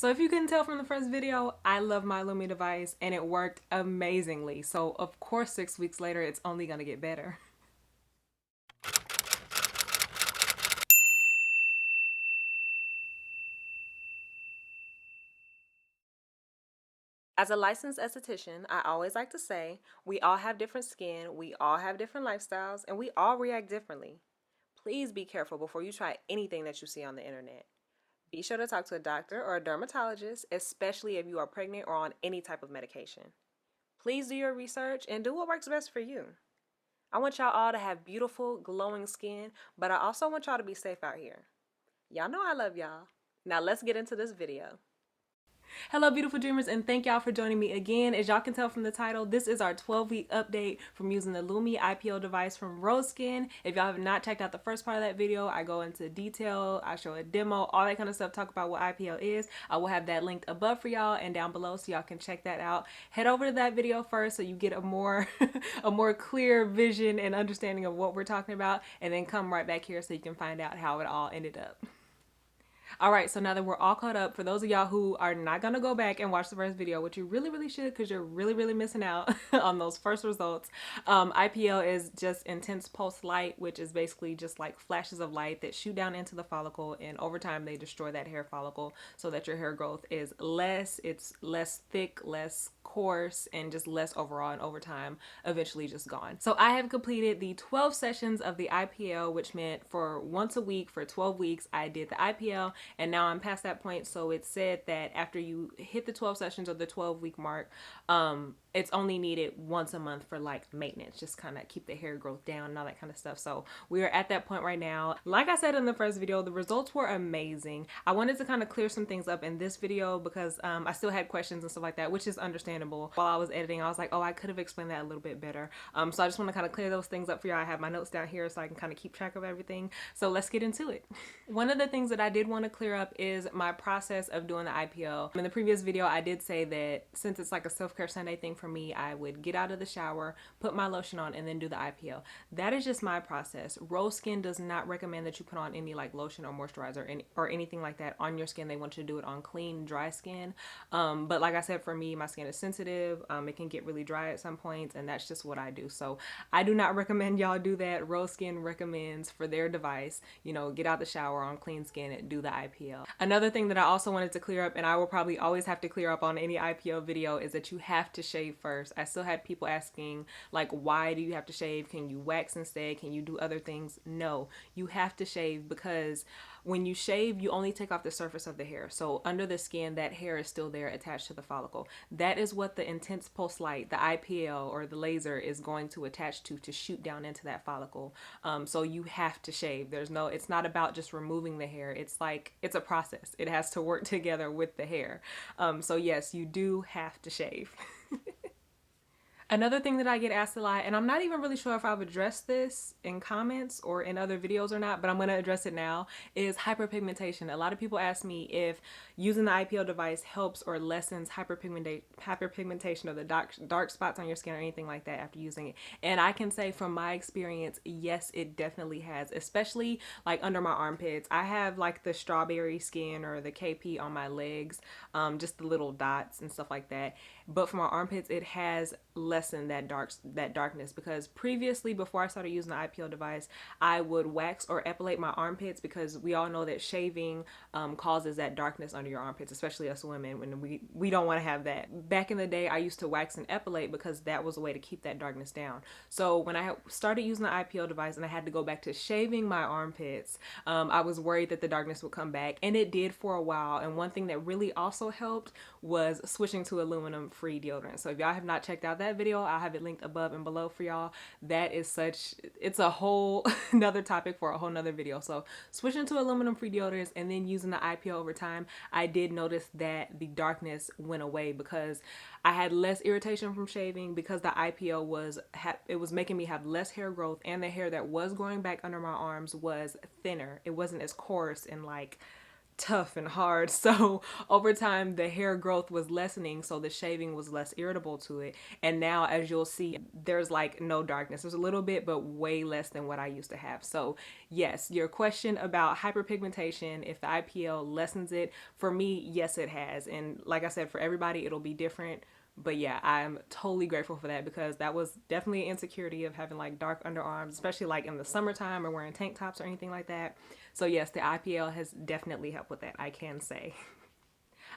So if you couldn't tell from the first video, I love my Lumi device and it worked amazingly. So of course 6 weeks later, it's only gonna get better. As a licensed esthetician, I always like to say, we all have different skin, we all have different lifestyles, and we all react differently. Please be careful before you try anything that you see on the internet. Be sure to talk to a doctor or a dermatologist, especially if you are pregnant or on any type of medication. Please do your research and do what works best for you. I want y'all all to have beautiful, glowing skin, but I also want y'all to be safe out here. Y'all know I love y'all. Now let's get into this video. Hello beautiful dreamers, and thank y'all for joining me again. As y'all can tell from the title, this is our 12-week update from using the Lumi IPL device from RoseSkin. If y'all have not checked out the first part of that video, I go into detail, I show a demo, all that kind of stuff, talk about what IPL is. I will have that linked above for y'all and down below so y'all can check that out. Head over to that video first so you get a more a more clear vision and understanding of what we're talking about, and then come right back here so you can find out how it all ended up. All right, so now that we're all caught up, for those of y'all who are not gonna go back and watch the first video, which you really should, because you're really missing out on those first results. IPL is just intense pulse light, which is basically just like flashes of light that shoot down into the follicle, and over time they destroy that hair follicle so that your hair growth is it's less thick, less coarse, and just less overall, and over time eventually just gone. So I have completed the 12 sessions of the IPL, which meant for once a week for 12 weeks I did the IPL, and now I'm past that point. So it said that after you hit the 12 sessions or the 12-week mark, it's only needed once a month for like maintenance, just kind of keep the hair growth down and all that kind of stuff. So we are at that point right now. Like I said in the first video, the results were amazing. I wanted to kind of clear some things up in this video because I still had questions and stuff like that, which is understandable. While I was editing, I was like, oh, I could have explained that a little bit better. So I just want to kind of clear those things up for y'all. I have my notes down here so I can kind of keep track of everything. So let's get into it. One of the things that I did want to clear up is my process of doing the IPL. In the previous video, I did say that since it's like a self-care Sunday thing for me, I would get out of the shower, put my lotion on, and then do the IPL. That is just my process. RoseSkin does not recommend that you put on any like lotion or moisturizer or anything like that on your skin. They want you to do it on clean, dry skin. But like I said, for me, my skin is sensitive. It can get really dry at some points, and that's just what I do. So I do not recommend y'all do that. RoseSkin recommends for their device, you know, get out the shower on clean skin and do the IPL. Another thing that I also wanted to clear up, and I will probably always have to clear up on any IPL video, is that you have to shave first. I still had people asking like, why do you have to shave? Can you wax instead? Can you do other things? No, you have to shave because when you shave, you only take off the surface of the hair. So under the skin, that hair is still there attached to the follicle. That is what the intense pulse light, the IPL or the laser, is going to attach to shoot down into that follicle. So you have to shave. It's not about just removing the hair. It's like, it's a process. It has to work together with the hair. So yes, you do have to shave. Another thing that I get asked a lot, and I'm not even really sure if I've addressed this in comments or in other videos or not, but I'm going to address it now, is hyperpigmentation. A lot of people ask me if using the IPL device helps or lessens hyperpigmentation or the dark spots on your skin or anything like that after using it. And I can say from my experience, yes, it definitely has, especially like under my armpits. I have like the strawberry skin or the KP on my legs, just the little dots and stuff like that. But for my armpits, it has lessen that darkness, because previously, before I started using the IPL device, I would wax or epilate my armpits, because we all know that shaving causes that darkness under your armpits, especially us women, when we don't want to have that. Back in the day, I used to wax and epilate because that was a way to keep that darkness down. So when I started using the IPL device and I had to go back to shaving my armpits, I was worried that the darkness would come back, and it did for a while. And one thing that really also helped was switching to aluminum free deodorant. So if y'all have not checked out that video, I'll have it linked above and below for y'all. That is it's a whole another topic for a whole nother video. So switching to aluminum free deodorants and then using the IPL over time, I did notice that the darkness went away, because I had less irritation from shaving, because the IPL was making me have less hair growth, and the hair that was growing back under my arms was thinner. It wasn't as coarse and like tough and hard. So over time, the hair growth was lessening, so the shaving was less irritable to it. And now, as you'll see, there's like no darkness. There's a little bit, but way less than what I used to have. So yes, your question about hyperpigmentation, if the IPL lessens it, for me, yes, it has. And like I said, for everybody, it'll be different. But yeah, I'm totally grateful for that, because that was definitely an insecurity of having like dark underarms, especially like in the summertime or wearing tank tops or anything like that. So yes, the IPL has definitely helped with that, I can say.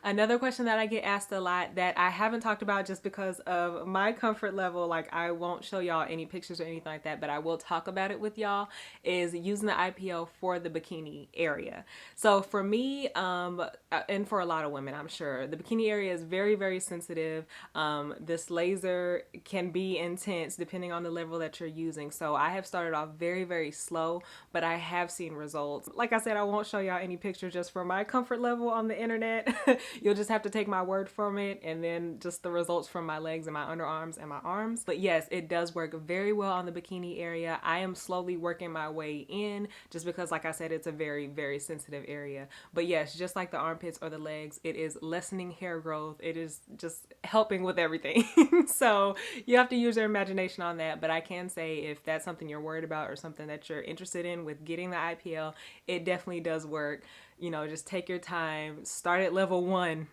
Another question that I get asked a lot that I haven't talked about just because of my comfort level, like I won't show y'all any pictures or anything like that, but I will talk about it with y'all, is using the IPL for the bikini area. So for me, and for a lot of women, I'm sure, the bikini area is very, very sensitive. This laser can be intense depending on the level that you're using. So I have started off very, very slow, but I have seen results. Like I said, I won't show y'all any pictures just for my comfort level on the internet. You'll just have to take my word from it, and then just the results from my legs and my underarms and my arms. But yes, it does work very well on the bikini area. I am slowly working my way in, just because, like I said, it's a very, very sensitive area. But yes, just like the armpits or the legs, it is lessening hair growth. It is just helping with everything. So you have to use your imagination on that. But I can say, if that's something you're worried about or something that you're interested in with getting the IPL, it definitely does work. You know, just take your time, start at level 1,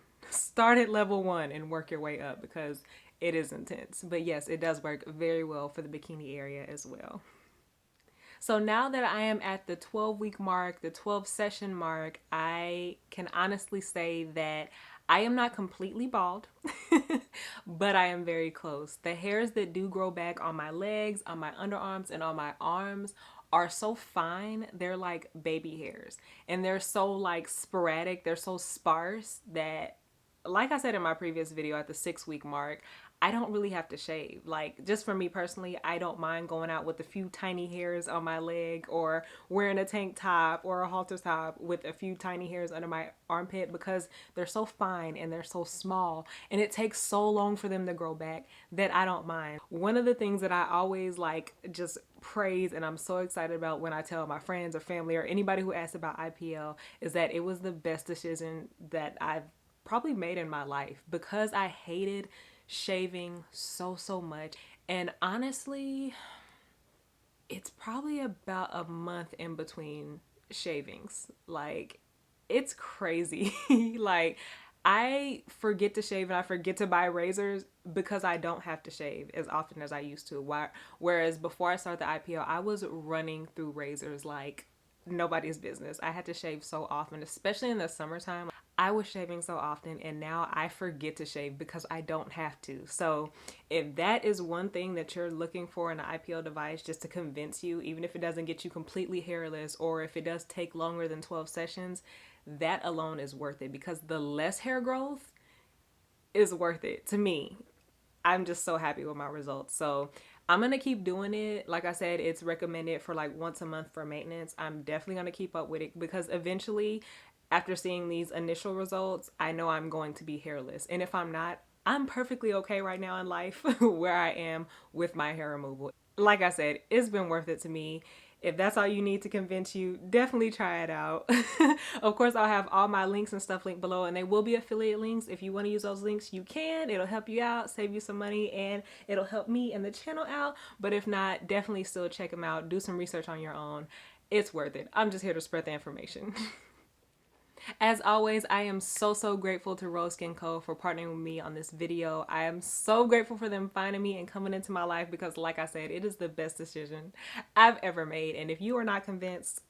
and work your way up, because it is intense. But yes, it does work very well for the bikini area as well. So now that I am at the 12-week mark, the 12 session mark, I can honestly say that I am not completely bald, but I am very close. The hairs that do grow back on my legs, on my underarms, and on my arms are so fine. They're like baby hairs, and they're so like sporadic. They're so sparse that, like I said in my previous video, at the 6-week mark, I don't really have to shave. Like, just for me personally, I don't mind going out with a few tiny hairs on my leg, or wearing a tank top or a halter top with a few tiny hairs under my armpit, because they're so fine and they're so small, and it takes so long for them to grow back that I don't mind. One of the things that I always like just praise, and I'm so excited about when I tell my friends or family or anybody who asks about IPL, is that it was the best decision that I've probably made in my life, because I hated shaving so much. And honestly, it's probably about a month in between shavings. Like, it's crazy. Like, I forget to shave and I forget to buy razors because I don't have to shave as often as I used to. Whereas before I started the IPL, I was running through razors like nobody's business. I had to shave so often, especially in the summertime. I was shaving so often, and now I forget to shave because I don't have to. So if that is one thing that you're looking for in an IPL device, just to convince you, even if it doesn't get you completely hairless, or if it does take longer than 12 sessions, that alone is worth it, because the less hair growth is worth it to me. I'm just so happy with my results. So I'm going to keep doing it. Like I said, it's recommended for like once a month for maintenance. I'm definitely going to keep up with it, because eventually, after seeing these initial results, I know I'm going to be hairless. And if I'm not, I'm perfectly okay right now in life where I am with my hair removal. Like I said, it's been worth it to me. If that's all you need to convince you, definitely try it out. Of course, I'll have all my links and stuff linked below, and they will be affiliate links. If you want to use those links, you can. It'll help you out, save you some money, and it'll help me and the channel out. But if not, definitely still check them out. Do some research on your own. It's worth it. I'm just here to spread the information. As always, I am so grateful to RoseSkin Co for partnering with me on this video. I am so grateful for them finding me and coming into my life, because like I said, it is the best decision I've ever made. And if you are not convinced,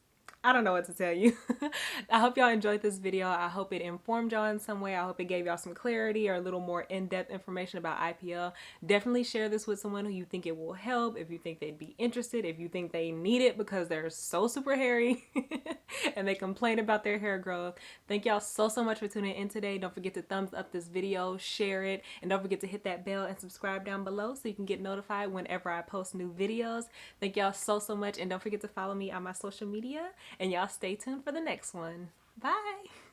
I don't know what to tell you. I hope y'all enjoyed this video. I hope it informed y'all in some way. I hope it gave y'all some clarity or a little more in-depth information about IPL. Definitely share this with someone who you think it will help, if you think they'd be interested, if you think they need it because they're so super hairy and they complain about their hair growth. Thank y'all so much for tuning in today. Don't forget to thumbs up this video, share it, and don't forget to hit that bell and subscribe down below so you can get notified whenever I post new videos. Thank y'all so much, and don't forget to follow me on my social media. And y'all stay tuned for the next one. Bye!